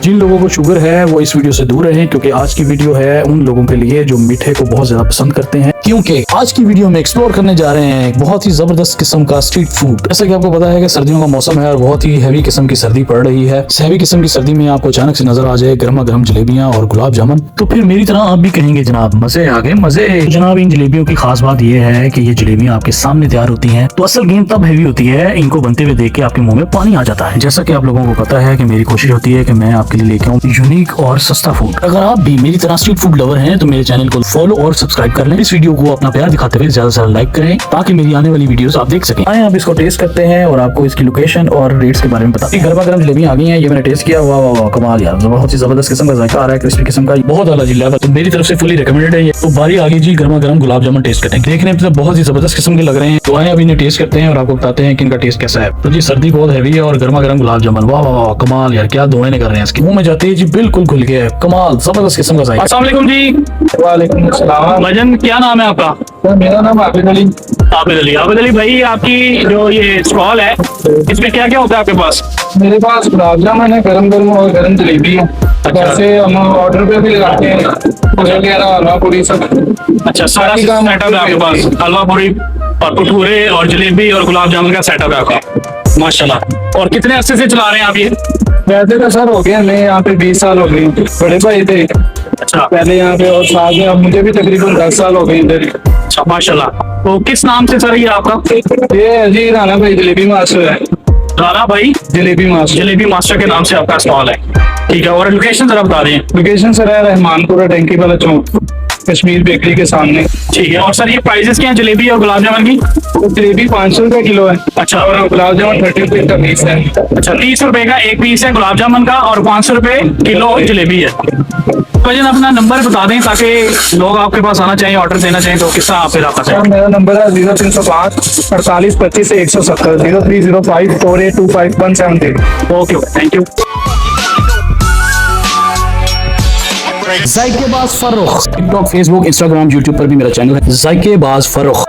जिन लोगों को शुगर है वो इस वीडियो से दूर रहें, क्योंकि आज की वीडियो है उन लोगों के लिए जो मीठे को बहुत ज्यादा पसंद करते हैं। क्योंकि आज की वीडियो में एक्सप्लोर करने जा रहे हैं एक बहुत ही जबरदस्त किस्म का स्ट्रीट फूड। जैसा कि आपको पता है कि सर्दियों का मौसम है और बहुत ही हैवी किस्म की सर्दी पड़ रही है। हैवी किस्म की सर्दी में आपको अचानक से नजर आ जाए गर्मा गर्म जलेबियां और गुलाब जामुन, तो फिर मेरी तरह आप भी कहेंगे जनाब मजे आ गए मजे। जनाब इन जलेबियों की खास बात यह है कि ये जलेबियां आपके सामने तैयार होती हैं, तो असल गेम तब हैवी होती है इनको बनते हुए देख के आपके मुंह में पानी आ जाता है। जैसा कि आप लोगों को पता है कि मेरी कोशिश होती है कि मैं आपके लिए लेके आऊं यूनिक और सस्ता फूड। अगर आप भी मेरी तरह स्ट्रीट फूड लवर हैं तो मेरे चैनल को फॉलो और सब्सक्राइब कर लें। इस वीडियो को अपना प्यार दिखाते हुए ज्यादा से ज्यादा लाइक करें ताकि मेरी आने वाली वीडियोस आप देख सकें। आए आप इसको टेस्ट करते हैं और आपको इसकी लोकेशन और रेट्स के बारे में बताते हैं। गर्मा गर्म जलेबियां आ गई हैं, ये मैंने टेस्ट किया, वाह वाह वाह कमाल यार, बहुत ही जबरदस्त किस्म का जायका आ रहा है, क्रिस्पी किस्म का, बहुत आला लेवल। तो मेरी तरफ से फुली रिकमेंडेड है ये। तो बारी आ गई जी गर्मा गर्म गुलाब जामुन टेस्ट करते हैं। देखने में तो बहुत ही जबरदस्त किस्म के लग रहे हैं, तो आए अभी इन्हें टेस्ट करते हैं और आपको बताते हैं कि इनका टेस्ट कैसा है। तो जी सर्दी बहुत हैवी है और गर्मा गर्म गुलाब जामुन, वाह वाह वाह कमाल यार, क्या दोने कर रहे हैं इसके मुंह में जाते ही जी बिल्कुल खुल गया है, कमाल जबरदस्त किस्म का जायका। अस्सलाम वालेकुम जी। वालेकुम अस्सलाम। भजन क्या नाम है आपका? सर मेरा नाम आबिद अली। आबिद अली भाई, आपकी जो ये स्टॉल है इसमें क्या क्या होता है आपके पास? मेरे पास गुलाब जामुन है, गरम गरम और गरम जलेबी है। वैसे हम ऑर्डर पे भी लगाते हैं, वगैरह हलवा पूरी सब। अच्छा, सारा सेटअप है आपके पास, हलवा पूरी और भटूरे और जलेबी और गुलाब जामुन का सेटअप है आपका, माशाल्लाह। और कितने अरसे से चला रहे हैं आप ये? वैसे तो सर हो गया, मैं यहाँ पे 20 साल हो गए, बड़े भाई थे अच्छा पहले यहाँ पे, और साथ में अब मुझे भी तकरीबन 10 साल हो गए इधर। अच्छा माशाल्लाह। तो किस नाम से सर ये आपका? ये अजी राना भाई जलेबी मास्टर है। राना भाई जलेबी मास्टर के नाम से आपका स्टॉल है, ठीक है। और लोकेशन जरा बता दें। लोकेशन सर है रहमानपुरा टैंकी वाला चौक, कश्मीर बेकरी के सामने। ठीक है। और सर ये प्राइसेस क्या है जलेबी और गुलाब जामुन की? जलेबी 500 रुपए किलो है। अच्छा। और गुलाब जामुन 30 रुपए का पीस है। अच्छा, 30 रुपए का एक पीस है गुलाब जामुन का और 500 रुपए किलो जलेबी है। भजन अपना नंबर बता दें ताकि लोग आपके पास आना चाहिए, ऑर्डर देना चाहिए तो किस तरह आप फिर आपका? मेरा नंबर है 0305 48 25 170 0305 4825 173। Okay, thank you. Zaikebaaz Farrukh TikTok, Facebook, Instagram, YouTube पर भी मेरा चैनल है जायकेबाज फर्रुख।